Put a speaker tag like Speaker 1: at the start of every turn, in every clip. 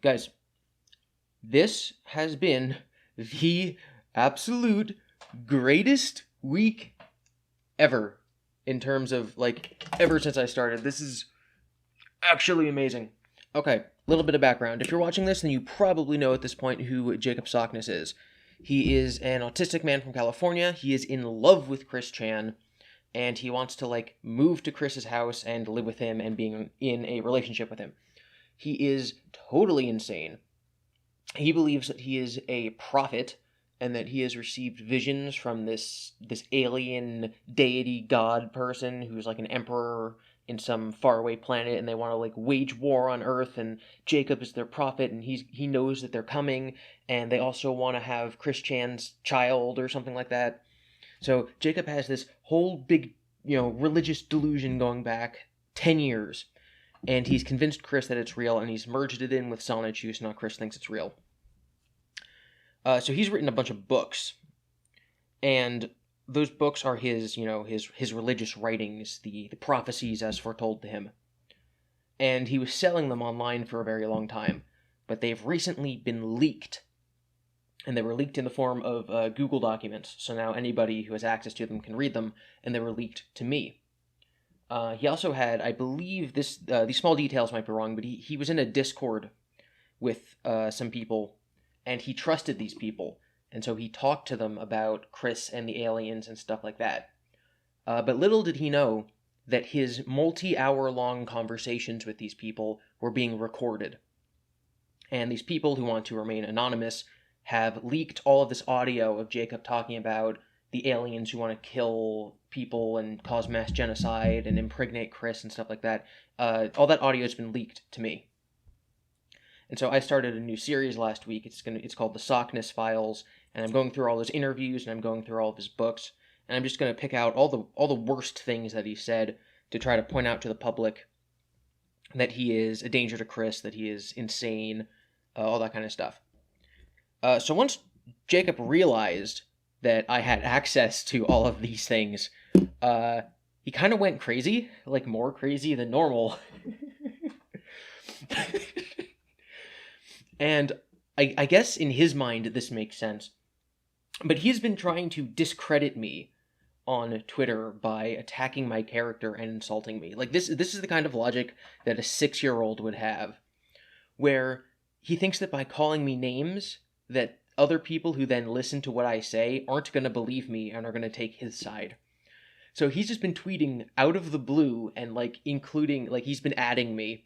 Speaker 1: Guys, this has been the absolute greatest week ever in terms of, like, ever since I started. This is actually amazing. Okay, a little bit of background. If you're watching this, then you probably know at this point who Jacob Sockness is. He is an autistic man from California. He is in love with Chris Chan, and he wants to, like, move to Chris's house and live with him and being in a relationship with him. He is totally insane. He believes that he is a prophet and that he has received visions from this alien deity god person who's like an emperor in some faraway planet, and they want to, like, wage war on Earth, and Jacob is their prophet, and he knows that they're coming, and they also want to have Chris Chan's child or something like that. So Jacob has this whole big, religious delusion going back 10 years, and he's convinced Chris that it's real, and he's merged it in with Solid Juice. Now Chris thinks it's real. So he's written a bunch of books, and those books are his religious writings, the prophecies as foretold to him. And he was selling them online for a very long time, but they've recently been leaked. And they were leaked in the form of Google documents, so now anybody who has access to them can read them, and they were leaked to me. He also had, I believe, these small details might be wrong, but he was in a Discord with some people, and he trusted these people, and so he talked to them about Chris and the aliens and stuff like that. But little did he know that his multi-hour-long conversations with these people were being recorded. And these people who want to remain anonymous have leaked all of this audio of Jacob talking about the aliens who want to kill people and cause mass genocide and impregnate Chris and stuff like that. All that audio has been leaked to me. And so I started a new series last week. It's called the Sockness Files, and I'm going through all his interviews, and I'm going through all of his books, and I'm just going to pick out all the worst things that he said to try to point out to the public that he is a danger to Chris, that he is insane, all that kind of stuff. So once Jacob realized that I had access to all of these things, he kind of went crazy, like more crazy than normal. And I guess in his mind this makes sense. But he's been trying to discredit me on Twitter by attacking my character and insulting me. Like, this is the kind of logic that a 6-year-old would have, where he thinks that by calling me names, that other people who then listen to what I say aren't going to believe me and are going to take his side. So he's just been tweeting out of the blue and, like, including, like, he's been adding me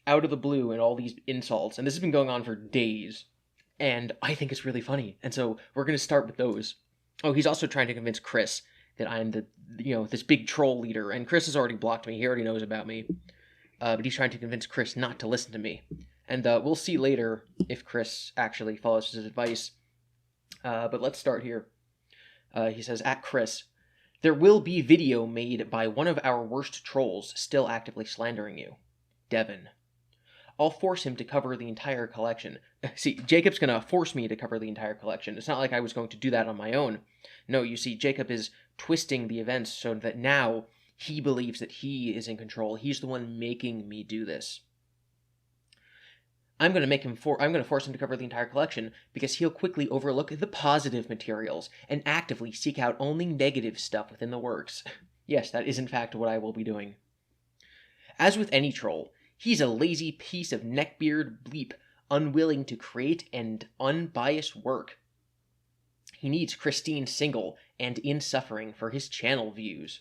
Speaker 1: out of the blue and all these insults, and this has been going on for days, and I think it's really funny, and so we're going to start with those. Oh, he's also trying to convince Chris that I'm this big troll leader, and Chris has already blocked me. He already knows about me, but he's trying to convince Chris not to listen to me. And we'll see later if Chris actually follows his advice. But let's start here. He says, at Chris, there will be video made by one of our worst trolls still actively slandering you. Devin. I'll force him to cover the entire collection. See, Jacob's going to force me to cover the entire collection. It's not like I was going to do that on my own. No, you see, Jacob is twisting the events so that now he believes that he is in control. He's the one making me do this. I'm going to force him to cover the entire collection because he'll quickly overlook the positive materials and actively seek out only negative stuff within the works. Yes, that is in fact what I will be doing. As with any troll, he's a lazy piece of neckbeard bleep, unwilling to create and unbiased work. He needs Christine single and in suffering for his channel views.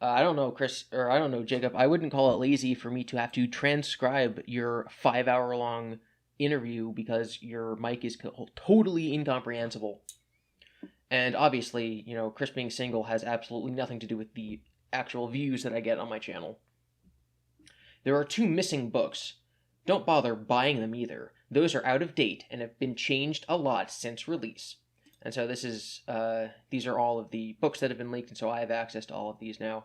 Speaker 1: I don't know, Jacob. I wouldn't call it lazy for me to have to transcribe your 5-hour-long interview because your mic is totally incomprehensible. And obviously, Chris being single has absolutely nothing to do with the actual views that I get on my channel. There are 2 missing books. Don't bother buying them either. Those are out of date and have been changed a lot since release. And so these are all of the books that have been leaked, and so I have access to all of these now.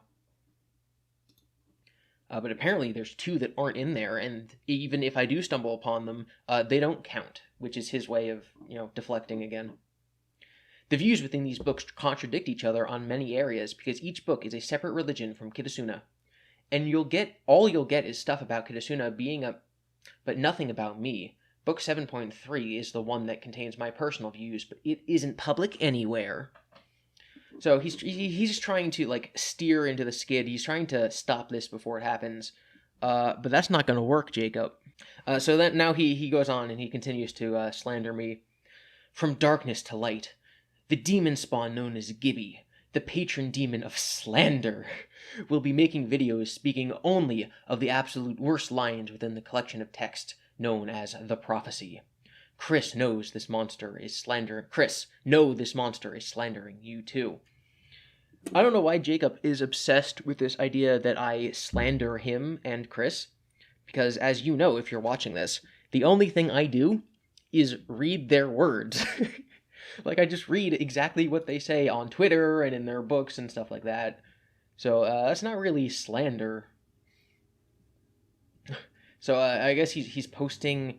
Speaker 1: But apparently there's 2 that aren't in there, and even if I do stumble upon them, they don't count, which is his way of, deflecting again. The views within these books contradict each other on many areas because each book is a separate religion from Kitasuna. And all you'll get is stuff about Kitasuna being but nothing about me. Book 7.3 is the one that contains my personal views, but it isn't public anywhere. So he's trying to like steer into the skid. He's trying to stop this before it happens. But that's not going to work, Jacob. So then now he goes on and he continues to slander me. From darkness to light, the demon spawn known as GiBi, the patron demon of slander, will be making videos speaking only of the absolute worst lines within the collection of text known as the Prophecy. Chris knows this monster is slandering you too. I don't know why Jacob is obsessed with this idea that I slander him and Chris, because as you know, if you're watching this, the only thing I do is read their words. Like, I just read exactly what they say on Twitter and in their books and stuff like that. So, that's not really slander. So, I guess he's posting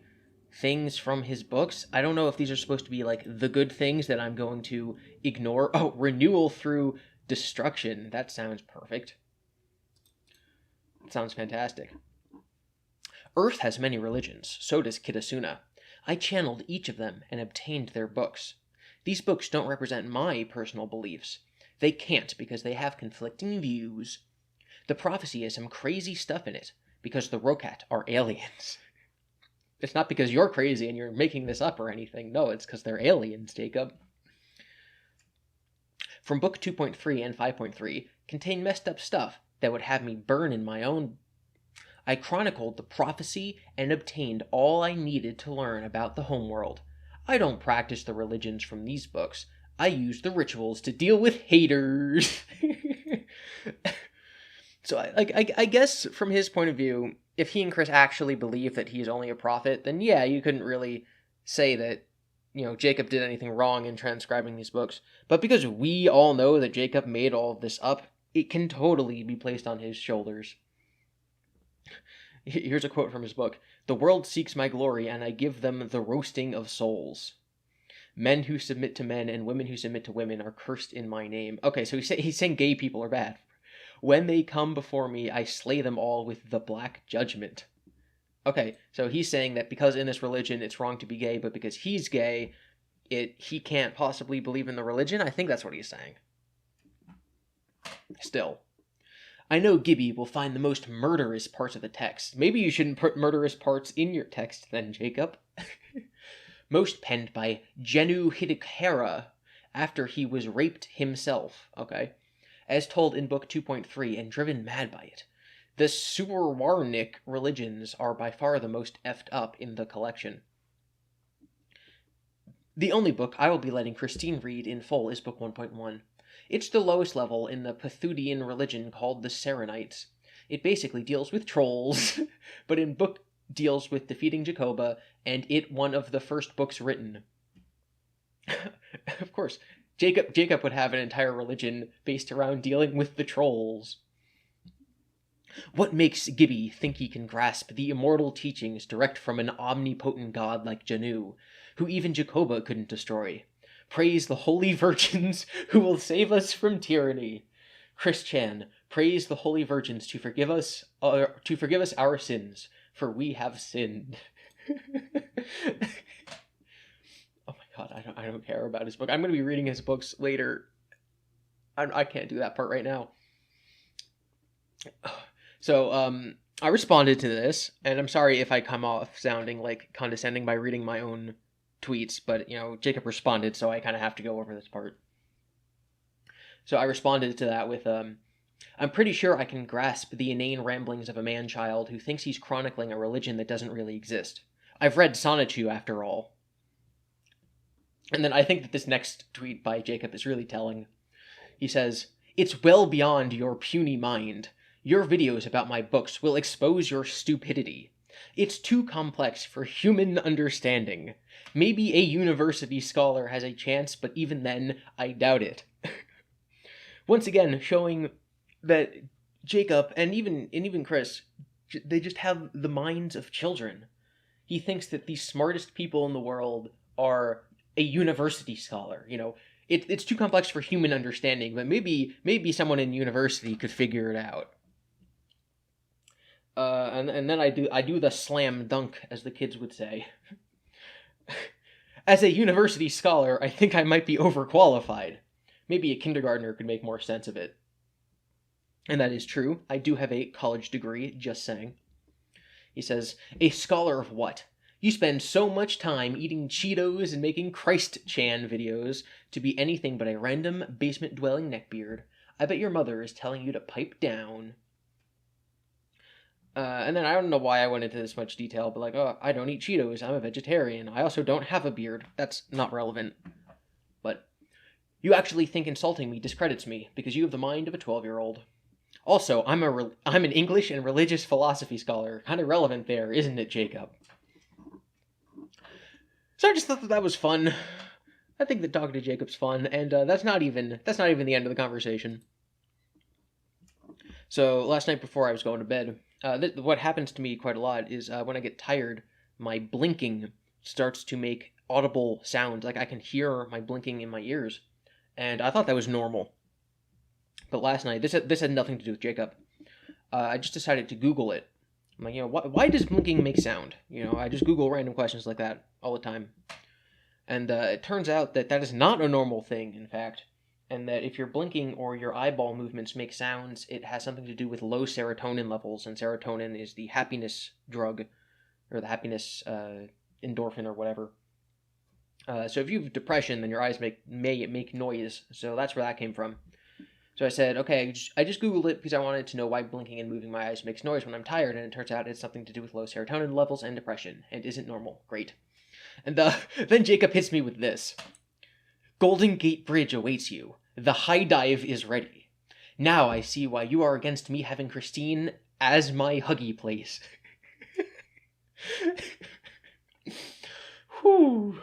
Speaker 1: things from his books. I don't know if these are supposed to be, like, the good things that I'm going to ignore. Oh, renewal through destruction. That sounds perfect. It sounds fantastic. Earth has many religions. So does Kitasuna. I channeled each of them and obtained their books. These books don't represent my personal beliefs. They can't because they have conflicting views. The Prophecy has some crazy stuff in it because the Rokat are aliens. It's not because you're crazy and you're making this up or anything. No, it's because they're aliens, Jacob. From book 2.3 and 5.3 contain messed up stuff that would have me burn in my own. I chronicled the Prophecy and obtained all I needed to learn about the homeworld. I don't practice the religions from these books. I use the rituals to deal with haters. So I guess from his point of view, if he and Chris actually believe that he's only a prophet, then yeah, you couldn't really say that, Jacob did anything wrong in transcribing these books. But because we all know that Jacob made all of this up, it can totally be placed on his shoulders. Here's a quote from his book. The world seeks my glory, and I give them the roasting of souls. Men who submit to men and women who submit to women are cursed in my name. Okay, so he's saying gay people are bad. When they come before me, I slay them all with the black judgment. Okay, so he's saying that because in this religion it's wrong to be gay, but because he's gay, he can't possibly believe in the religion? I think that's what he's saying. Still. I know GiBi will find the most murderous parts of the text. Maybe you shouldn't put murderous parts in your text then, Jacob. Most penned by Genu Hidakara after he was raped himself, okay? As told in book 2.3 and driven mad by it. The Suwarnik religions are by far the most effed up in the collection. The only book I will be letting Christine read in full is book 1.1. It's the lowest level in the Pethudian religion called the Serenites. It basically deals with trolls, but in book deals with defeating Jacoba, and it one of the first books written. Of course, Jacob would have an entire religion based around dealing with the trolls. What makes GiBi think he can grasp the immortal teachings direct from an omnipotent god like Genu, who even Jacoba couldn't destroy? Praise the holy virgins who will save us from tyranny. Chris Chan, praise the holy virgins to forgive us our sins, for we have sinned. Oh my god, I don't care about his book. I'm going to be reading his books later. I can't do that part right now. So, I responded to this, and I'm sorry if I come off sounding like condescending by reading my own tweets, but, Jacob responded, so I kind of have to go over this part. So I responded to that with, I'm pretty sure I can grasp the inane ramblings of a man-child who thinks he's chronicling a religion that doesn't really exist. I've read Sonichu, after all. And then I think that this next tweet by Jacob is really telling. He says, "It's well beyond your puny mind. Your videos about my books will expose your stupidity. It's too complex for human understanding. Maybe a university scholar has a chance, but even then, I doubt it." Once again, showing that Jacob, and even Chris, they just have the minds of children. He thinks that the smartest people in the world are a university scholar. It's too complex for human understanding, but maybe someone in university could figure it out. And then I do the slam dunk, as the kids would say. As a university scholar, I think I might be overqualified. Maybe a kindergartner could make more sense of it. And that is true. I do have a college degree, just saying. He says, a scholar of what? You spend so much time eating Cheetos and making Christ-chan videos to be anything but a random basement-dwelling neckbeard. I bet your mother is telling you to pipe down. And then I don't know why I went into this much detail, but like, oh, I don't eat Cheetos, I'm a vegetarian, I also don't have a beard. That's not relevant. But you actually think insulting me discredits me, because you have the mind of a 12-year-old. Also, I'm an English and religious philosophy scholar. Kind of relevant there, isn't it, Jacob? So I just thought that was fun. I think that talking to Jacob's fun, and that's not even the end of the conversation. So last night before I was going to bed, what happens to me quite a lot is when I get tired, my blinking starts to make audible sounds. Like I can hear my blinking in my ears, and I thought that was normal. But last night, this had nothing to do with Jacob. I just decided to Google it. I'm like, why does blinking make sound? I just Google random questions like that all the time. And it turns out that is not a normal thing, in fact. And that if you're blinking or your eyeball movements make sounds, it has something to do with low serotonin levels. And serotonin is the happiness drug, or the happiness endorphin or whatever. So if you have depression, then your eyes may make noise. So that's where that came from. So I said, okay, I just Googled it because I wanted to know why blinking and moving my eyes makes noise when I'm tired, and it turns out it's something to do with low serotonin levels and depression, and isn't normal. Great. And then Jacob hits me with this. Golden Gate Bridge awaits you. The high dive is ready. Now I see why you are against me having Christine as my huggy place. Whew.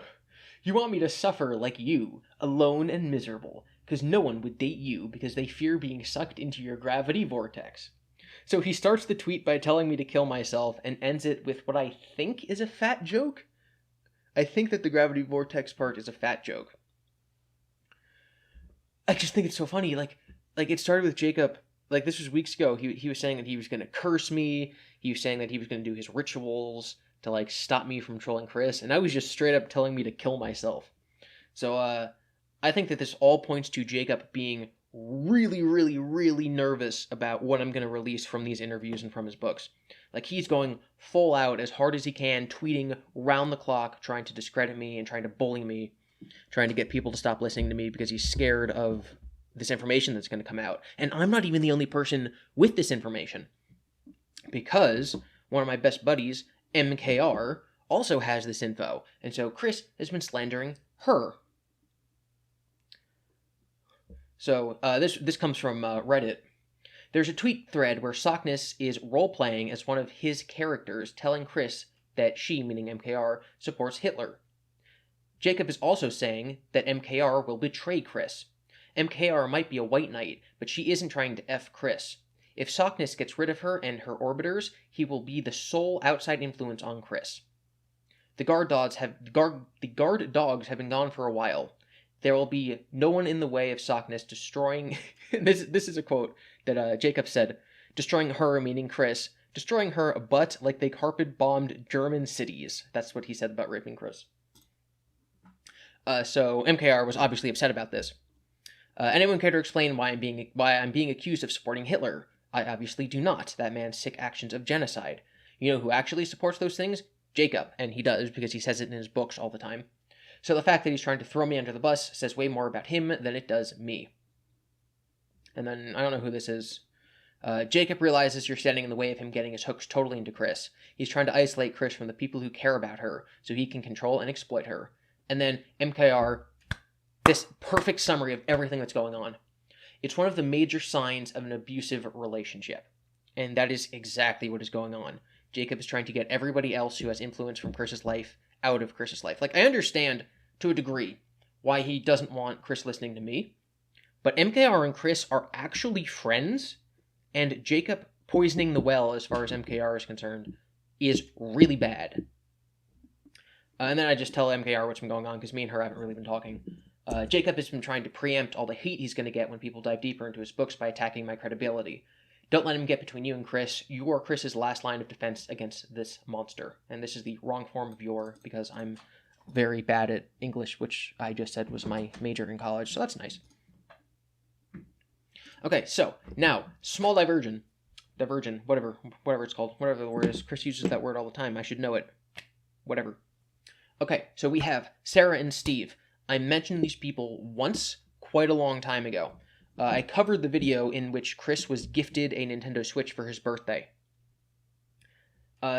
Speaker 1: You want me to suffer like you, alone and miserable, because no one would date you because they fear being sucked into your gravity vortex. So he starts the tweet by telling me to kill myself and ends it with what I think is a fat joke. I think that the gravity vortex part is a fat joke. I just think it's so funny. Like it started with Jacob. Like this was weeks ago. He was saying that he was going to curse me. He was saying that he was going to do his rituals to like stop me from trolling Chris. And I was just straight up telling me to kill myself. So I think that this all points to Jacob being really, really, really nervous about what I'm going to release from these interviews and from his books. Like, he's going full out as hard as he can, tweeting round the clock, trying to discredit me and trying to bully me, trying to get people to stop listening to me because he's scared of this information that's going to come out. And I'm not even the only person with this information, because one of my best buddies, MKR, also has this info. And so Chris has been slandering her. So this comes from Reddit. There's a tweet thread where Sockness is role-playing as one of his characters, telling Chris that she, meaning MKR, supports Hitler. Jacob is also saying that MKR will betray Chris. MKR might be a white knight, but she isn't trying to F Chris. If Sockness gets rid of her and her orbiters, he will be the sole outside influence on Chris. The guard dogs have been gone for a while. There will be no one in the way of Sockness destroying... this is a quote that Jacob said. Destroying her, meaning Chris. Destroying her, but like they carpet-bombed German cities. That's what he said about raping Chris. So MKR was obviously upset about this. Anyone care to explain why I'm being accused of supporting Hitler? I obviously do not. That man's sick actions of genocide. You know who actually supports those things? Jacob, and he does because he says it in his books all the time. So the fact that he's trying to throw me under the bus says way more about him than it does me. And then, I don't know who this is. Jacob realizes you're standing in the way of him getting his hooks totally into Chris. He's trying to isolate Chris from the people who care about her, so he can control and exploit her. And then, MKR, this perfect summary of everything that's going on. It's one of the major signs of an abusive relationship. And that is exactly what is going on. Jacob is trying to get everybody else who has influence from Chris's life out of Chris's life. Like, I understand, to a degree, why he doesn't want Chris listening to me. But MKR and Chris are actually friends, and Jacob poisoning the well, as far as MKR is concerned, is really bad. And then I just tell MKR what's been going on, because me and her haven't really been talking. Jacob has been trying to preempt all the hate he's going to get when people dive deeper into his books by attacking my credibility. Don't let him get between you and Chris. You are Chris's last line of defense against this monster. And this is the wrong form of your, because I'm very bad at English, which I just said was my major in college, so that's nice. Okay, so now, small diversion, whatever it's called, whatever the word is. Chris uses that word all the time. I should know it. Whatever. Okay, so we have Sarah and Steve. I mentioned these people once, quite a long time ago. I covered the video in which Chris was gifted a Nintendo Switch for his birthday.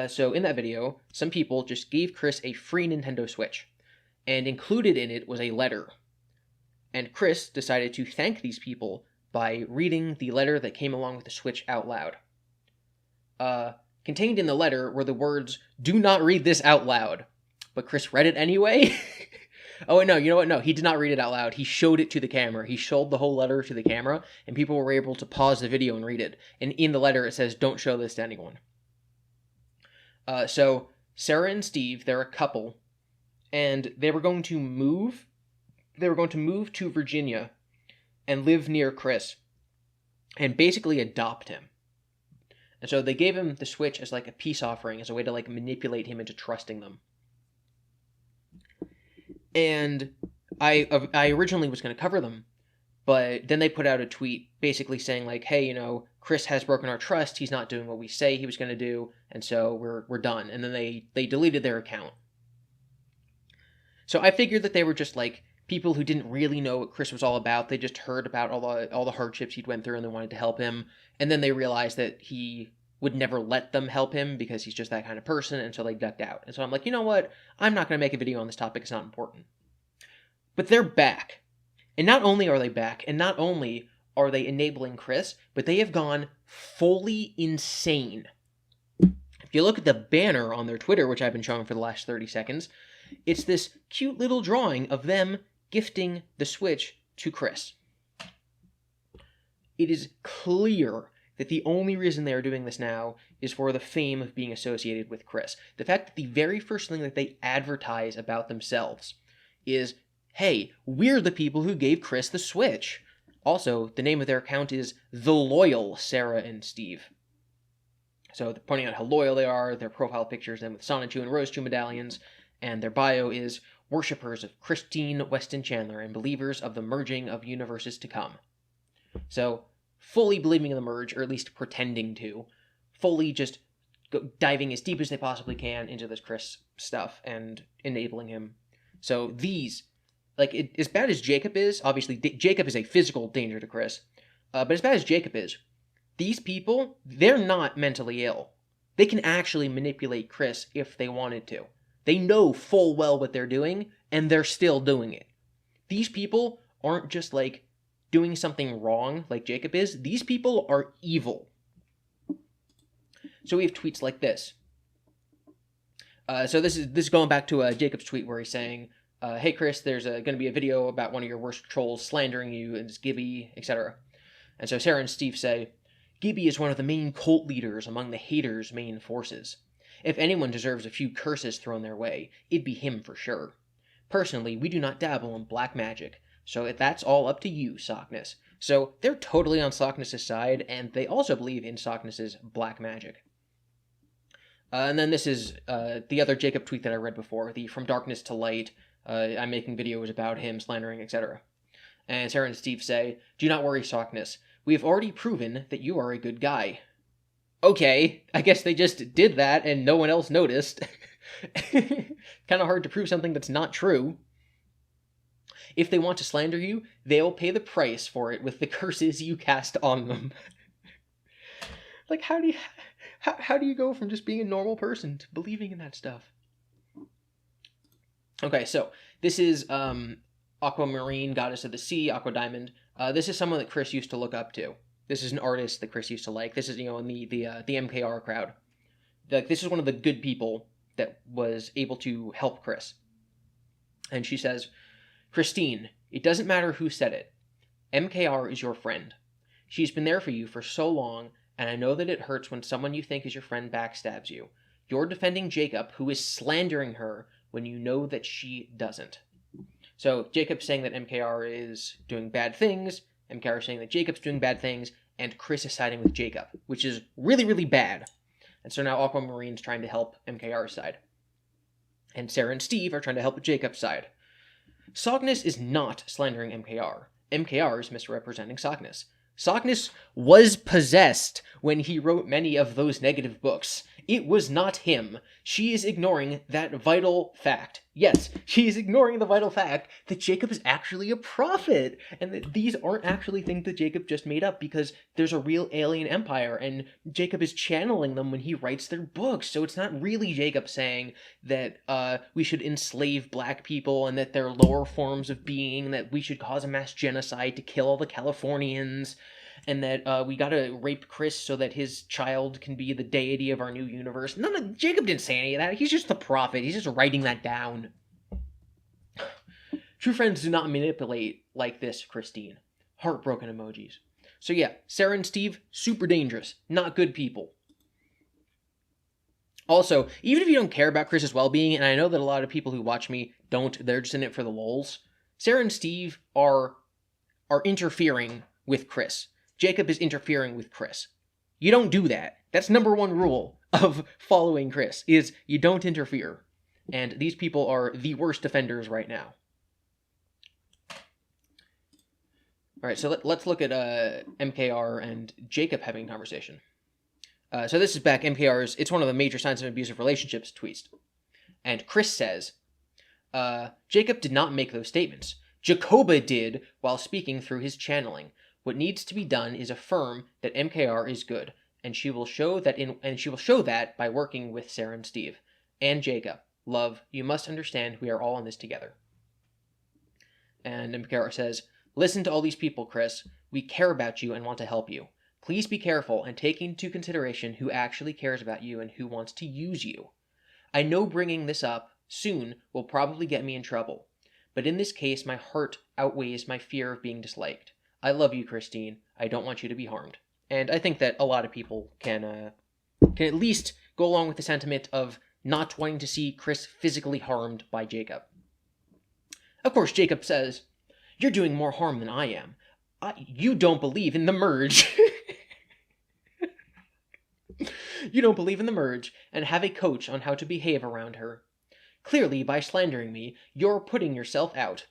Speaker 1: So in that video, some people just gave Chris a free Nintendo Switch, and included in it was a letter. And Chris decided to thank these people by reading the letter that came along with the Switch out loud. Contained in the letter were the words, "Do not read this out loud." But Chris read it anyway. Oh, no, you know what? No, he did not read it out loud. He showed it to the camera. He showed the whole letter to the camera, and people were able to pause the video and read it. And in the letter, it says, "Don't show this to anyone." So Sarah and Steve, they're a couple, and they were going to move. They were going to move to Virginia and live near Chris, and basically adopt him. And so they gave him the Switch as like a peace offering, as a way to like manipulate him into trusting them. And I originally was going to cover them, but then they put out a tweet basically saying like, "Hey, you know, Chris has broken our trust. He's not doing what we say he was going to do, and so we're done." And then they deleted their account. So I figured that they were just like people who didn't really know what Chris was all about. They just heard about all the hardships he'd went through, and they wanted to help him. And then they realized that he would never let them help him because he's just that kind of person, and so they ducked out. And so I'm like, you know what? I'm not going to make a video on this topic. It's not important. But they're back. And not only are they back, and not only are they enabling Chris, but they have gone fully insane. If you look at the banner on their Twitter, which I've been showing for the last 30 seconds, it's this cute little drawing of them gifting the Switch to Chris. It is clear that the only reason they are doing this now is for the fame of being associated with Chris. The fact that the very first thing that they advertise about themselves is, "Hey, we're the people who gave Chris the Switch." Also, the name of their account is The Loyal Sarah and Steve. So they're pointing out how loyal they are, their profile pictures them with Sonichu and Rose 2 medallions, and their bio is "Worshippers of Christine Weston Chandler and believers of the merging of universes to come." So, fully believing in the merge, or at least pretending to, fully just diving as deep as they possibly can into this Chris stuff and enabling him. So these, like, as bad as Jacob is, obviously Jacob is a physical danger to Chris, but as bad as Jacob is, these people, they're not mentally ill. They can actually manipulate Chris if they wanted to. They know full well what they're doing, and they're still doing it. These people aren't just, like, doing something wrong like Jacob is. These people are evil. So we have tweets like this. So this is going back to Jacob's tweet where he's saying, "Hey Chris, there's going to be a video about one of your worst trolls slandering you, and it's GiBi, etc." And so Sarah and Steve say, "GiBi is one of the main cult leaders among the haters' main forces. If anyone deserves a few curses thrown their way, it'd be him for sure. Personally, we do not dabble in black magic, so that's all up to you, Sockness." So they're totally on Sockness' side, and they also believe in Sockness' black magic. And then this is the other Jacob tweet that I read before, the "From Darkness to Light, I'm making videos about him slandering, etc." And Sarah and Steve say, "Do not worry, Sockness. We have already proven that you are a good guy." Okay, I guess they just did that and no one else noticed. Kind of hard to prove something that's not true. If they want to slander you, they'll pay the price for it with the curses you cast on them. Like, how do you go from just being a normal person to believing in that stuff? Okay, so this is Aquamarine, Goddess of the Sea, Aqua Diamond. This is someone that Chris used to look up to. This is an artist that Chris used to like. This is, in the MKR crowd. Like, this is one of the good people that was able to help Chris. And she says, "Christine, it doesn't matter who said it. MKR is your friend. She's been there for you for so long, and I know that it hurts when someone you think is your friend backstabs you. You're defending Jacob, who is slandering her when you know that she doesn't." So Jacob's saying that MKR is doing bad things, MKR is saying that Jacob's doing bad things, and Chris is siding with Jacob, which is really, really bad. And so now Aquamarine's trying to help MKR's side. And Sarah and Steve are trying to help Jacob's side. Sockness is not slandering MKR. MKR is misrepresenting Sockness. Sockness was possessed when he wrote many of those negative books. It was not him. She is ignoring that vital fact. Yes, she is ignoring the vital fact that Jacob is actually a prophet, and that these aren't actually things that Jacob just made up, because there's a real alien empire, and Jacob is channeling them when he writes their books. So it's not really Jacob saying that we should enslave black people and that they're lower forms of being, that we should cause a mass genocide to kill all the Californians, and that we gotta rape Chris so that his child can be the deity of our new universe. Jacob didn't say any of that. He's just the prophet. He's just writing that down. True friends do not manipulate like this, Christine. Heartbroken emojis. So yeah, Sarah and Steve, super dangerous. Not good people. Also, even if you don't care about Chris's well-being, and I know that a lot of people who watch me don't, they're just in it for the lols, Sarah and Steve are interfering with Chris. Jacob is interfering with Chris. You don't do that. That's number one rule of following Chris, is you don't interfere. And these people are the worst offenders right now. Alright, so let's look at MKR and Jacob having a conversation. So this is back MKR's, it's one of the major signs of abusive relationships tweets. And Chris says, Jacob did not make those statements. Jacoba did while speaking through his channeling. What needs to be done is affirm that MKR is good, and she will show that by working with Sarah and Steve. And Jacob, love, you must understand we are all in this together. And MKR says, listen to all these people, Chris. We care about you and want to help you. Please be careful and take into consideration who actually cares about you and who wants to use you. I know bringing this up soon will probably get me in trouble, but in this case my heart outweighs my fear of being disliked. I love you, Christine. I don't want you to be harmed. And I think that a lot of people can at least go along with the sentiment of not wanting to see Chris physically harmed by Jacob. Of course, Jacob says, you're doing more harm than I am. You don't believe in the merge. You don't believe in the merge and have a coach on how to behave around her. Clearly, by slandering me, you're putting yourself out.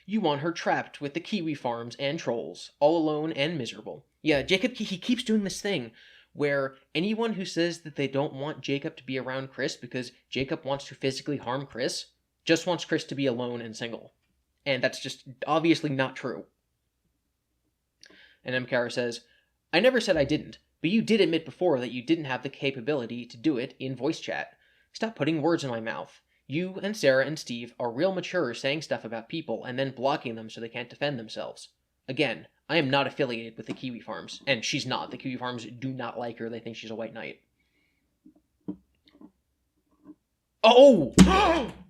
Speaker 1: You want her trapped with the Kiwi Farms and trolls, all alone and miserable. Yeah, Jacob, he keeps doing this thing where anyone who says that they don't want Jacob to be around Chris because Jacob wants to physically harm Chris, just wants Chris to be alone and single. And that's just obviously not true. And MKR says, I never said I didn't, but you did admit before that you didn't have the capability to do it in voice chat. Stop putting words in my mouth. You and Sarah and Steve are real mature saying stuff about people and then blocking them so they can't defend themselves. Again, I am not affiliated with the Kiwi Farms, and she's not. The Kiwi Farms do not like her. They think she's a white knight. Oh!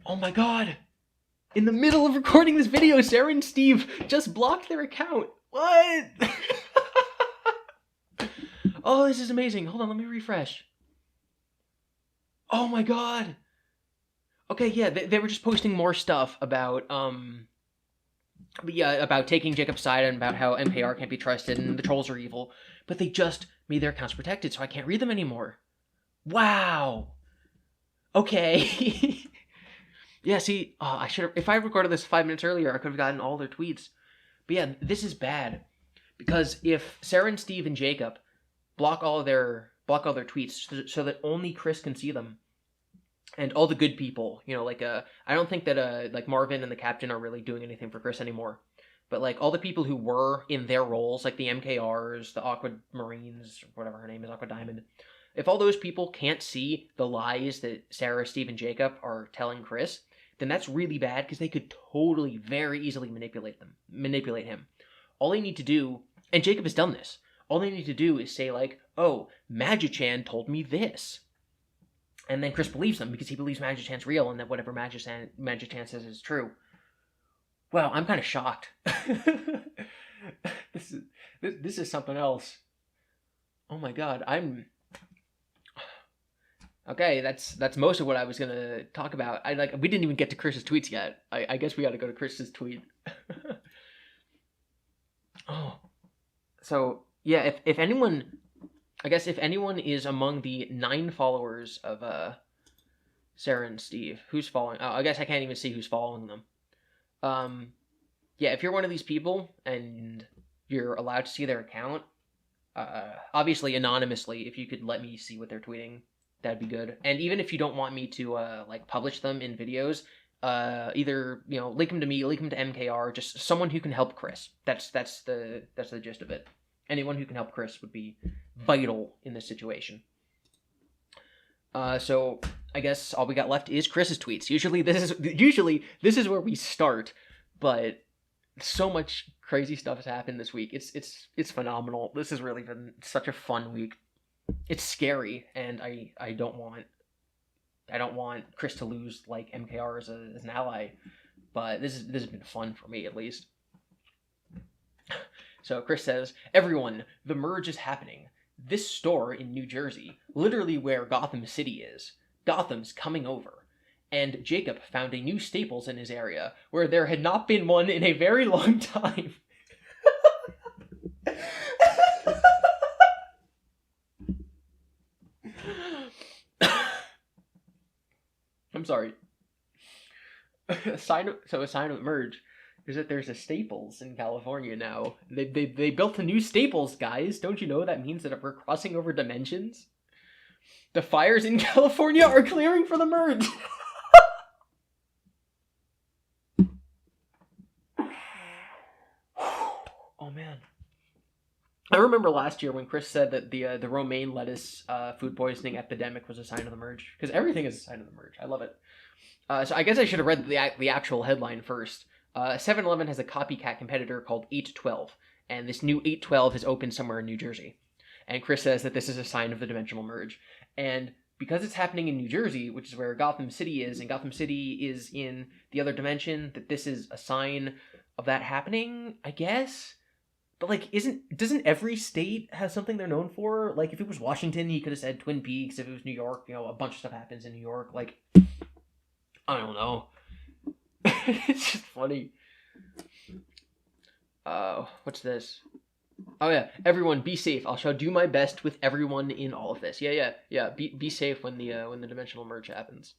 Speaker 1: Oh my god! In the middle of recording this video, Sarah and Steve just blocked their account. What? Oh, this is amazing. Hold on, let me refresh. Oh my god! Okay, yeah, they were just posting more stuff about, about taking Jacob's side and about how MKR can't be trusted and the trolls are evil. But they just made their accounts protected, so I can't read them anymore. Wow. Okay. Yeah, see, I should have, if I recorded this 5 minutes earlier, I could have gotten all their tweets. But yeah, this is bad. Because if Sarah and Steve and Jacob block all their tweets so that only Chris can see them, and all the good people, you know, like, I don't think that, like, Marvin and the Captain are really doing anything for Chris anymore. But, like, all the people who were in their roles, like the MKRs, the Aquamarines, or whatever her name is, Aqua Diamond, if all those people can't see the lies that Sarah, Steve, and Jacob are telling Chris, then that's really bad, because they could totally, very easily manipulate him. All they need to do, and Jacob has done this, all they need to do is say, like, oh, Magichan told me this. And then Chris believes them because he believes Magichan's real and that whatever Magichan says is true. Wow, I'm kind of shocked. This is something else. Oh my god, okay, that's most of what I was gonna talk about. We didn't even get to Chris's tweets yet. I guess we got to go to Chris's tweet. Oh, so Yeah, if anyone, I guess if anyone is among the 9 followers of Sarah and Steve, who's following? Oh, I guess I can't even see who's following them. Um, yeah, if you're one of these people and you're allowed to see their account, obviously anonymously, if you could let me see what they're tweeting, that'd be good. And even if you don't want me to like publish them in videos, either link them to me, link them to MKR, just someone who can help Chris. That's the gist of it. Anyone who can help Chris would be vital in this situation. So I guess all we got left is Chris's tweets. Usually this is where we start, but so much crazy stuff has happened this week. It's phenomenal. This has really been such a fun week. It's scary, and I don't want Chris to lose like MKR as an ally, but this has been fun for me at least. So Chris says, "Everyone, the merge is happening. This store in New Jersey, literally where Gotham City is. Gotham's coming over. And Jacob found a new Staples in his area, where there had not been one in a very long time." I'm sorry. A sign of merge is that there's a Staples in California now. They built a new Staples, guys. Don't you know that means that we're crossing over dimensions? The fires in California are clearing for the merge. Oh man. I remember last year when Chris said that the romaine lettuce food poisoning epidemic was a sign of the merge, because everything is a sign of the merge. I love it. So I guess I should have read the actual headline first. 7-Eleven has a copycat competitor called 812, and this new 812 has opened somewhere in New Jersey. And Chris says that this is a sign of the dimensional merge. And because it's happening in New Jersey, which is where Gotham City is, and Gotham City is in the other dimension, that this is a sign of that happening, I guess? But like, doesn't every state have something they're known for? Like, if it was Washington, he could have said Twin Peaks. If it was New York, a bunch of stuff happens in New York. Like, I don't know. It's just funny. What's this? Oh yeah, everyone be safe. I shall do my best with everyone in all of this. Yeah. Be safe when the dimensional merge happens.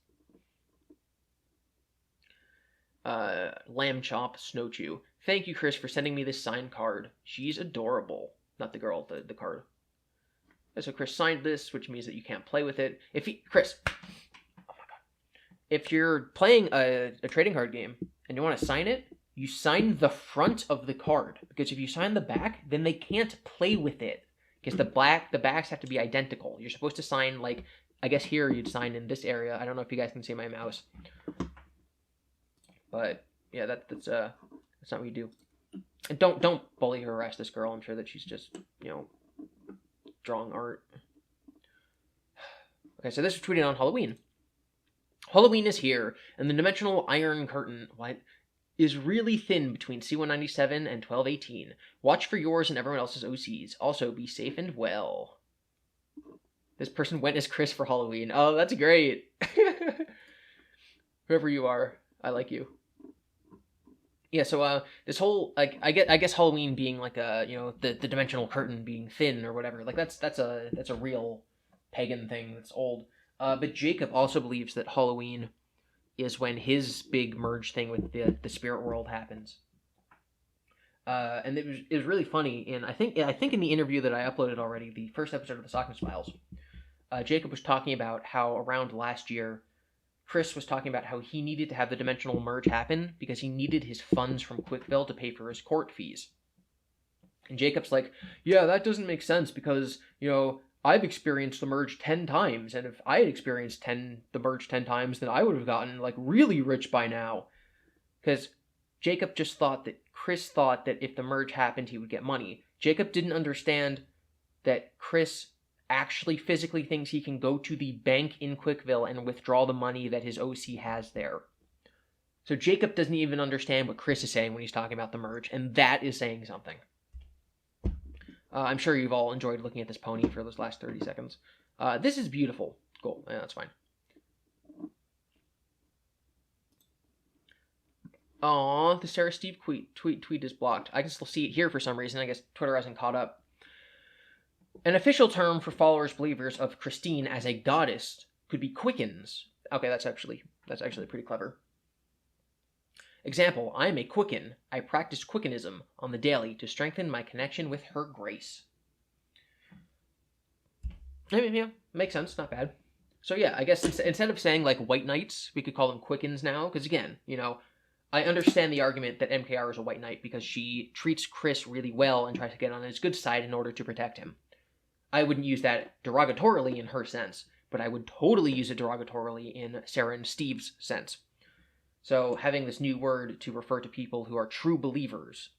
Speaker 1: Lamb Chop Snow Chew. Thank you, Chris, for sending me this signed card. She's adorable. Not the girl, the card. So Chris signed this, which means that you can't play with it. Chris, oh my god. If you're playing a trading card game and you want to sign it, you sign the front of the card. Because if you sign the back, then they can't play with it. Because the backs have to be identical. You're supposed to sign, like, I guess here you'd sign in this area. I don't know if you guys can see my mouse. But yeah, that's not what you do. And don't bully or harass this girl. I'm sure that she's just drawing art. Okay, so this was tweeted on Halloween. Halloween is here, and the dimensional iron curtain is really thin between C197 and 1218. Watch for yours and everyone else's OCs. Also, be safe and well. This person went as Chris for Halloween. Oh, that's great. Whoever you are, I like you. Yeah, so this whole I guess Halloween being like the dimensional curtain being thin or whatever, like that's a real pagan thing that's old. But Jacob also believes that Halloween is when his big merge thing with the spirit world happens. And it was really funny, and I think in the interview that I uploaded already, the first episode of the Sockness Files, Jacob was talking about how around last year, Chris was talking about how he needed to have the dimensional merge happen because he needed his funds from Quickville to pay for his court fees. And Jacob's like, yeah, that doesn't make sense because, I've experienced the merge 10 times, and if I had experienced the merge 10 times, then I would have gotten, really rich by now. Because Jacob just thought that Chris thought that if the merge happened, he would get money. Jacob didn't understand that Chris actually physically thinks he can go to the bank in Quickville and withdraw the money that his OC has there. So Jacob doesn't even understand what Chris is saying when he's talking about the merge, and that is saying something. I'm sure you've all enjoyed looking at this pony for those last 30 seconds. This is beautiful. Cool. Yeah, that's fine. Aw, the Sarah Steve tweet is blocked. I can still see it here for some reason. I guess Twitter hasn't caught up. An official term for followers, believers of Christine as a goddess could be quickens. Okay, that's actually pretty clever. Example, I am a quicken. I practice quickenism on the daily to strengthen my connection with her grace. Yeah, makes sense, not bad. So yeah, I guess instead of saying like white knights, we could call them quickens now, because again, I understand the argument that MKR is a white knight because she treats Chris really well and tries to get on his good side in order to protect him. I wouldn't use that derogatorily in her sense, but I would totally use it derogatorily in Sarah and Steve's sense. So having this new word to refer to people who are true believers,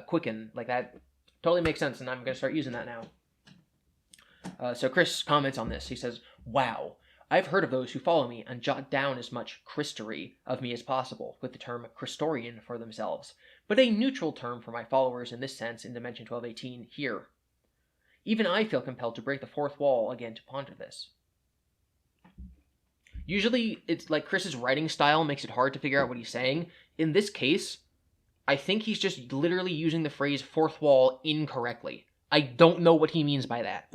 Speaker 1: quicken, like that, totally makes sense, and I'm going to start using that now. So Chris comments on this. He says, wow, I've heard of those who follow me and jot down as much Christery of me as possible, with the term Christorian for themselves, but a neutral term for my followers in this sense in Dimension 1218 here. Even I feel compelled to break the fourth wall again to ponder this. Usually, it's like Chris's writing style makes it hard to figure out what he's saying. In this case, I think he's just literally using the phrase fourth wall incorrectly. I don't know what he means by that.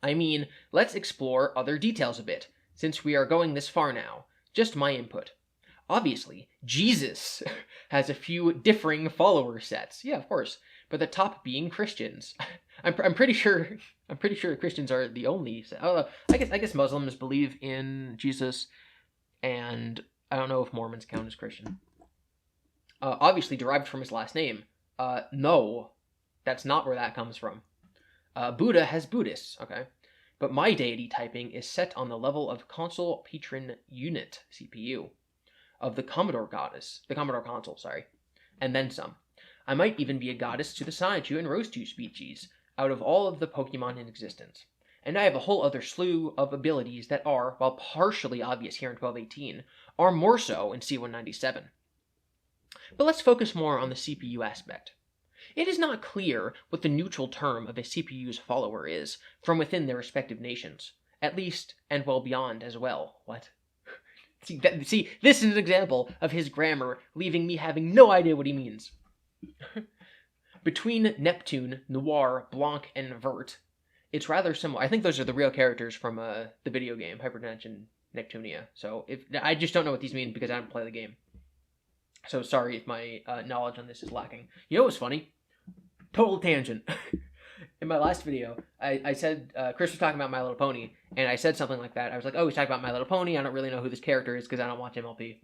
Speaker 1: I mean, let's explore other details a bit, since we are going this far now. Just my input. Obviously, Jesus has a few differing follower sets. Yeah, of course. But the top being Christians. I'm pretty sure Christians are the only. I guess Muslims believe in Jesus, and I don't know if Mormons count as Christian. Obviously derived from his last name. No, that's not where that comes from. Buddha has Buddhists, okay, but my deity typing is set on the level of Console Patron Unit CPU of the Commodore Console, and then some. I might even be a goddess to the Sonichu and Rosechu species, out of all of the Pokemon in existence. And I have a whole other slew of abilities that are, while partially obvious here in 1218, are more so in C197. But let's focus more on the CPU aspect. It is not clear what the neutral term of a CPU's follower is from within their respective nations, at least, and well beyond as well. What? See, this is an example of his grammar leaving me having no idea what he means. Between Neptune, Noir, Blanc, and Vert, it's rather similar. I think those are the real characters from the video game, Hyperdimension Neptunia. So I just don't know what these mean because I don't play the game. So sorry if my knowledge on this is lacking. You know what's funny? Total tangent. In my last video, I said, Chris was talking about My Little Pony, and I said something like that. I was like, oh, he's talking about My Little Pony. I don't really know who this character is because I don't watch MLP.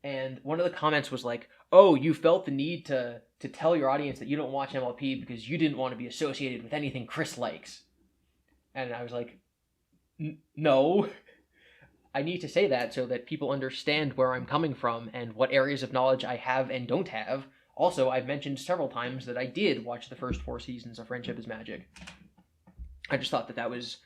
Speaker 1: And one of the comments was like, oh, you felt the need to tell your audience that you don't watch MLP because you didn't want to be associated with anything Chris likes. And I was like, no. I need to say that so that people understand where I'm coming from and what areas of knowledge I have and don't have. Also, I've mentioned several times that I did watch the first 4 seasons of Friendship is Magic. I just thought that was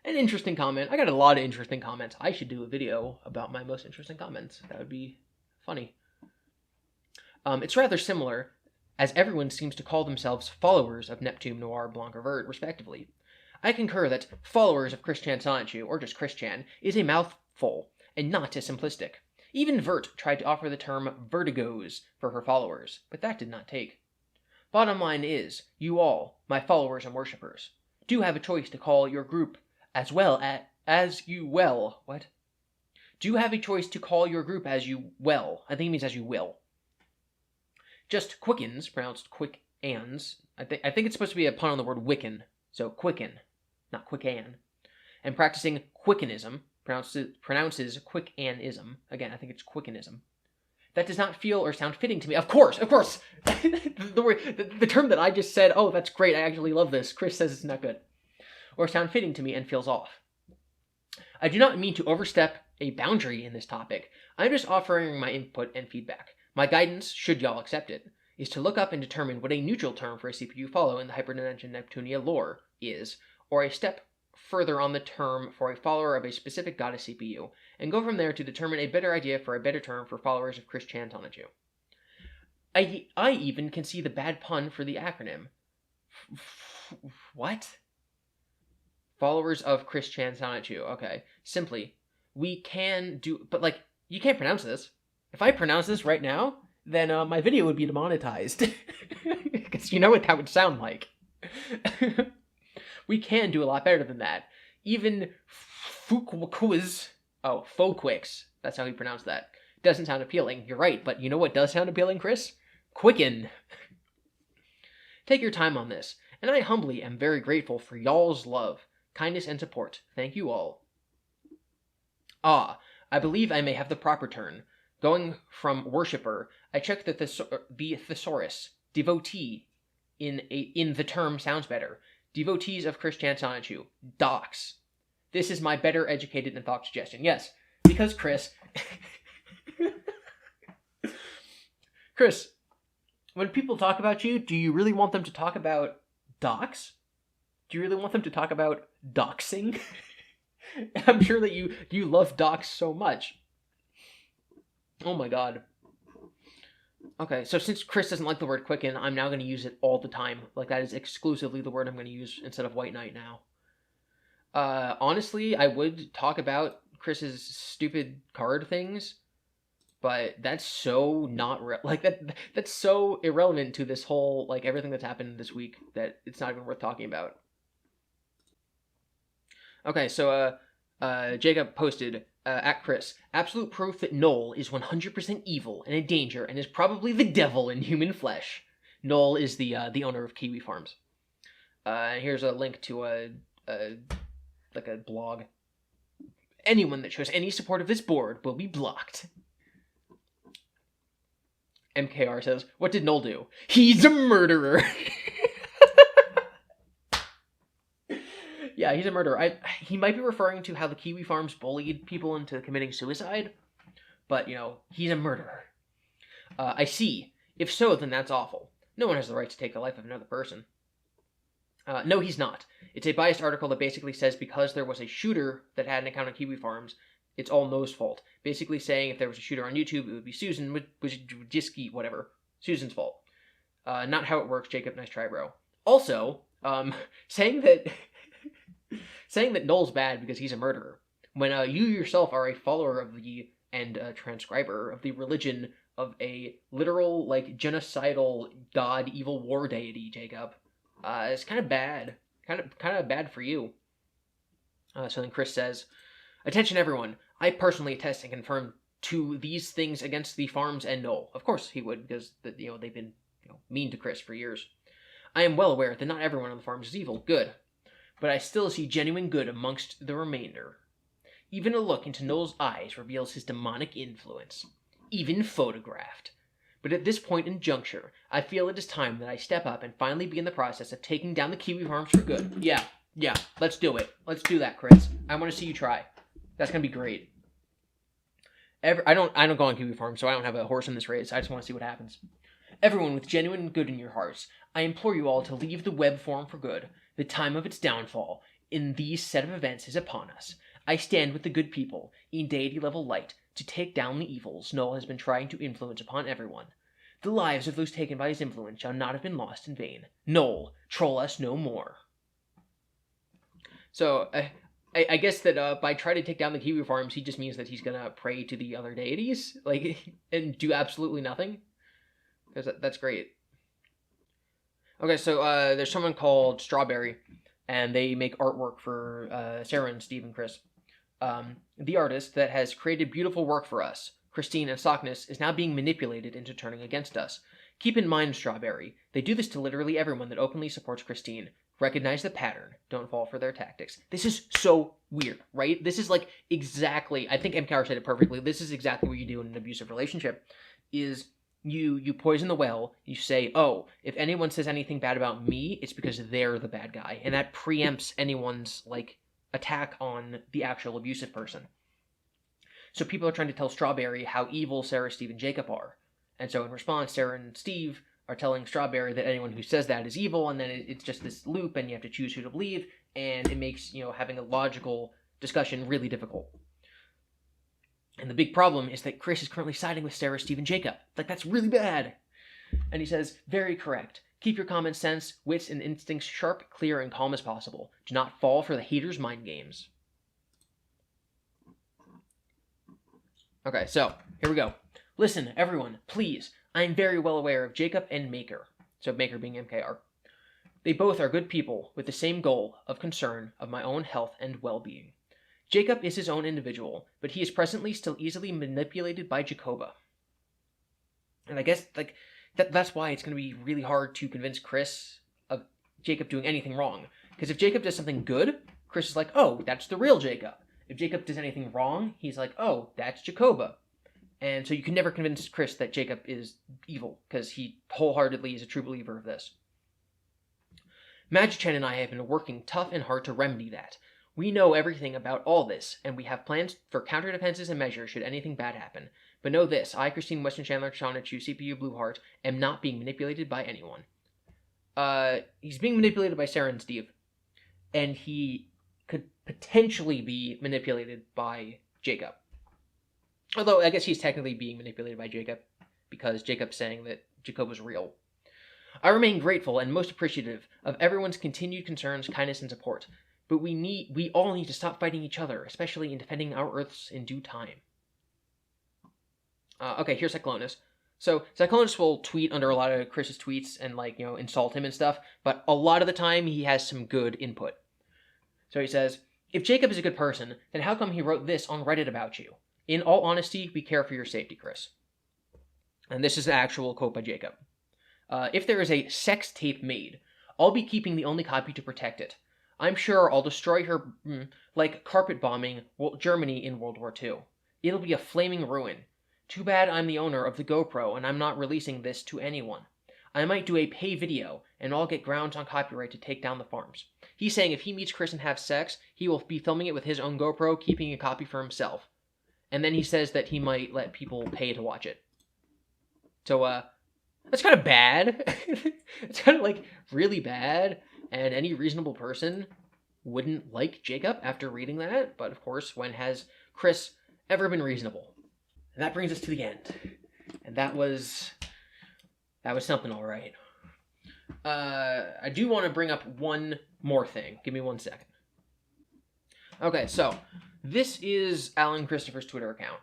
Speaker 1: an interesting comment. I got a lot of interesting comments. I should do a video about my most interesting comments. That would be funny. It's rather similar, as everyone seems to call themselves followers of Neptune, Noir, Blanc, or Vert, respectively. I concur that followers of Chris-chan Sonichu, or just Chris-chan, is a mouthful, and not as simplistic. Even Vert tried to offer the term vertigos for her followers, but that did not take. Bottom line is, you all, my followers and worshippers, do have a choice to call your group as you will. What? Do have a choice to call your group as you will. I think it means as you will. Just quickens, pronounced quick-ans. I think it's supposed to be a pun on the word Wiccan. So quicken, not quick-an. And practicing quickenism, pronounces quick-anism. Again, I think it's quickenism. That does not feel or sound fitting to me. Of course! the term that I just said, oh, that's great, I actually love this. Chris says it's not good. Or sound fitting to me and feels off. I do not mean to overstep a boundary in this topic. I'm just offering my input and feedback. My guidance, should y'all accept it, is to look up and determine what a neutral term for a CPU follow in the Hyperdimension Neptunia lore is, or a step further on the term for a follower of a specific goddess CPU, and go from there to determine a better idea for a better term for followers of Chris-chan Sonichu. I even can see the bad pun for the acronym. What? Followers of Chris-chan Sonichu. Okay. Simply, we can do... But, like, you can't pronounce this. If I pronounce this right now, then my video would be demonetized. Because you know what that would sound like. We can do a lot better than that. Even Foquix, that's how you pronounce that, doesn't sound appealing. You're right, but you know what does sound appealing, Chris? Quicken. Take your time on this, and I humbly am very grateful for y'all's love, kindness, and support. Thank you all. Ah, I believe I may have the proper turn. Going from worshipper, I checked the thesaurus. Devotee in the term sounds better. Devotees of Christianity. Docs. This is my better educated and thought suggestion. Yes, because Chris... Chris, when people talk about you, do you really want them to talk about docs? Do you really want them to talk about doxing? I'm sure that you love docs so much. Oh my god. Okay, so since Chris doesn't like the word quicken, I'm now going to use it all the time. Like, that is exclusively the word I'm going to use instead of white knight now. Honestly, I would talk about Chris's stupid card things, but that's so not that's so irrelevant to this whole, like, everything that's happened this week that it's not even worth talking about. Okay, so Jacob posted at Chris, absolute proof that Noel is 100% evil and a danger and is probably the devil in human flesh. Noel is the owner of Kiwi Farms. Here's a link to a blog. Anyone that shows any support of this board will be blocked. MKR says, what did Noel do? He's a murderer. Yeah, he's a murderer. He might be referring to how the Kiwi Farms bullied people into committing suicide, but, you know, he's a murderer. I see. If so, then that's awful. No one has the right to take the life of another person. No, he's not. It's a biased article that basically says because there was a shooter that had an account on Kiwi Farms, it's all No's fault. Basically saying if there was a shooter on YouTube, it would be Susan, Wojcicki, whatever. Susan's fault. Not how it works, Jacob. Nice try, bro. Also, saying that... saying that Noel's bad because he's a murderer, when you yourself are a follower of and transcriber of the religion of a literal, like, genocidal god, evil war deity, Jacob, it's kind of bad. Kind of bad for you. So then Chris says, attention everyone, I personally attest and confirm to these things against the farms and Noel. Of course he would, because they've been mean to Chris for years. I am well aware that not everyone on the farms is evil. Good. But I still see genuine good amongst the remainder. Even a look into Noel's eyes reveals his demonic influence, even photographed. But at this point in juncture, I feel it is time that I step up and finally begin the process of taking down the Kiwi Farms for good. Yeah, let's do it. Let's do that, Chris. I want to see you try. That's gonna be great. I don't go on Kiwi Farms, so I don't have a horse in this race. I just want to see what happens. Everyone with genuine good in your hearts, I implore you all to leave the web forum for good. The time of its downfall in these set of events is upon us. I stand with the good people in deity-level light to take down the evils Noel has been trying to influence upon everyone. The lives of those taken by his influence shall not have been lost in vain. Noel, troll us no more. So, I guess that by trying to take down the Kiwi Farms, he just means that he's gonna pray to the other deities, like, and do absolutely nothing. That's great. Okay, so there's someone called Strawberry, and they make artwork for Sarah and Steve and Chris. The artist that has created beautiful work for us, Christine and Sockness, is now being manipulated into turning against us. Keep in mind, Strawberry, they do this to literally everyone that openly supports Christine. Recognize the pattern. Don't fall for their tactics. This is so weird, right? This is like exactly, I think MKR said it perfectly, this is exactly what you do in an abusive relationship, is... You poison the well, you say, oh, if anyone says anything bad about me, it's because they're the bad guy. And that preempts anyone's, like, attack on the actual abusive person. So people are trying to tell Strawberry how evil Sarah, Steve, and Jacob are. And so in response, Sarah and Steve are telling Strawberry that anyone who says that is evil, and then it's just this loop, and you have to choose who to believe, and it makes, having a logical discussion really difficult. And the big problem is that Chris is currently siding with Sarah, Steve, and Jacob. Like, that's really bad. And he says, very correct. Keep your common sense, wits, and instincts sharp, clear, and calm as possible. Do not fall for the haters' mind games. Okay, so, here we go. Listen, everyone, please. I am very well aware of Jacob and Maker. So Maker being MKR. They both are good people with the same goal of concern of my own health and well-being. Jacob is his own individual, but he is presently still easily manipulated by Jacoba. And I guess like that's why it's going to be really hard to convince Chris of Jacob doing anything wrong. Because if Jacob does something good, Chris is like, oh, that's the real Jacob. If Jacob does anything wrong, he's like, oh, that's Jacoba. And so you can never convince Chris that Jacob is evil, because he wholeheartedly is a true believer of this. Magic-Chen and I have been working tough and hard to remedy that. We know everything about all this, and we have plans for counter-defenses and measures should anything bad happen. But know this, I, Christine, Western Chandler, Shawnichu, CPU, Blueheart, am not being manipulated by anyone. He's being manipulated by Sarah and Steve. And he could potentially be manipulated by Jacob. Although, I guess he's technically being manipulated by Jacob, because Jacob's saying that Jacob was real. I remain grateful and most appreciative of everyone's continued concerns, kindness, and support. But we all need to stop fighting each other, especially in defending our Earths in due time. Okay, here's Cyclonus. So Cyclonus will tweet under a lot of Chris's tweets and insult him and stuff, but a lot of the time he has some good input. So he says, if Jacob is a good person, then how come he wrote this on Reddit about you? In all honesty, we care for your safety, Chris. And this is an actual quote by Jacob. If there is a sex tape made, I'll be keeping the only copy to protect it. I'm sure I'll destroy her like carpet bombing Germany in World War II. It'll be a flaming ruin. Too bad I'm the owner of the GoPro and I'm not releasing this to anyone. I might do a pay video and I'll get grounds on copyright to take down the farms. He's saying if he meets Chris and have sex, he will be filming it with his own GoPro, keeping a copy for himself. And then he says that he might let people pay to watch it. So, that's kind of bad. It's kind of, really bad. And any reasonable person wouldn't like Jacob after reading that. But, of course, when has Chris ever been reasonable? And that brings us to the end. And that was something, all right. I do want to bring up one more thing. Give me 1 second. Okay, so this is Alan Christopher's Twitter account.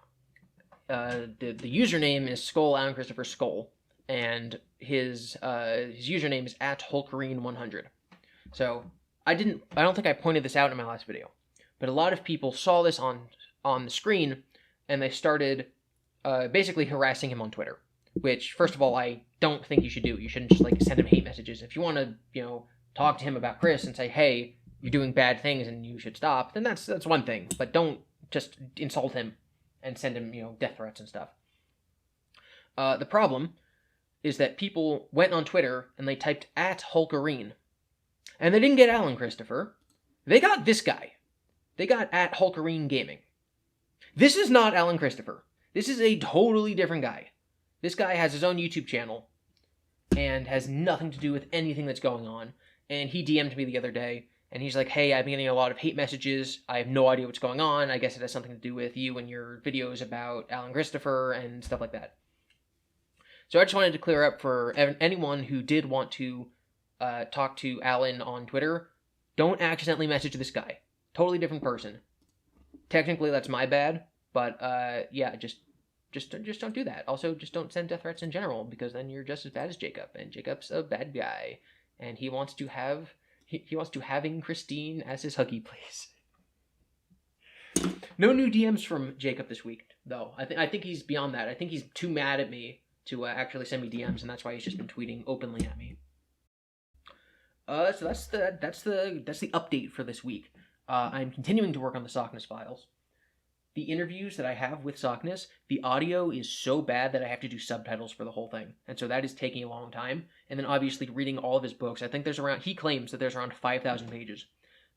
Speaker 1: The username is Skull Alan Christopher Skull, and his username is @Hulkarine100. So I don't think I pointed this out in my last video, but a lot of people saw this on the screen, and they started basically harassing him on Twitter. Which, first of all, I don't think you should do. You shouldn't just send him hate messages. If you want to, talk to him about Chris and say, hey, you're doing bad things and you should stop, then that's one thing. But don't just insult him and send him, death threats and stuff. The problem is that people went on Twitter and they typed @Hulkarine. And they didn't get Alan Christopher. They got this guy. They got @Hulkarine Gaming. This is not Alan Christopher. This is a totally different guy. This guy has his own YouTube channel and has nothing to do with anything that's going on. And he DM'd me the other day, and he's like, hey, I've been getting a lot of hate messages. I have no idea what's going on. I guess it has something to do with you and your videos about Alan Christopher and stuff like that. So I just wanted to clear up for anyone who did want to talk to Alan on Twitter, don't accidentally message this guy. Totally different person. Technically, that's my bad, but yeah, just don't do that. Also, just don't send death threats in general, because then you're just as bad as Jacob, and Jacob's a bad guy, and he wants to having Christine as his huggy place. No new DMs from Jacob this week, though. I think he's beyond that. I think he's too mad at me to actually send me DMs, and that's why he's just been tweeting openly at me. So that's the update for this week. I'm continuing to work on the Sockness files. The interviews that I have with Sockness, the audio is so bad that I have to do subtitles for the whole thing. And so that is taking a long time. And then obviously reading all of his books. I think he claims that there's around 5,000 pages.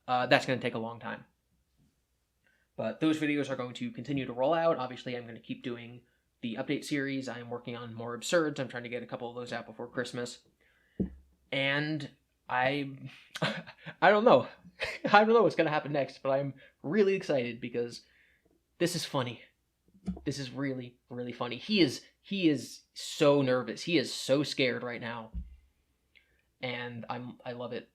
Speaker 1: That's going to take a long time. But those videos are going to continue to roll out. Obviously, I'm going to keep doing the update series. I'm working on more absurds. I'm trying to get a couple of those out before Christmas. And I don't know. I don't know what's going to happen next, but I'm really excited because this is funny. This is really, really funny. He is so nervous. He is so scared right now. And I love it.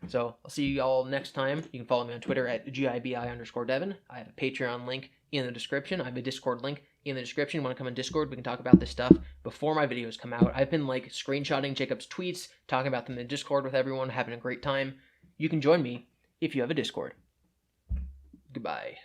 Speaker 1: So I'll see you all next time. You can follow me on Twitter at GIBI_Devin. I have a Patreon link in the description. I have a Discord link in the description. You want to come on Discord? We can talk about this stuff before my videos come out. I've been like screenshotting Jacob's tweets, talking about them in Discord with everyone, having a great time. You can join me if you have a Discord. Goodbye.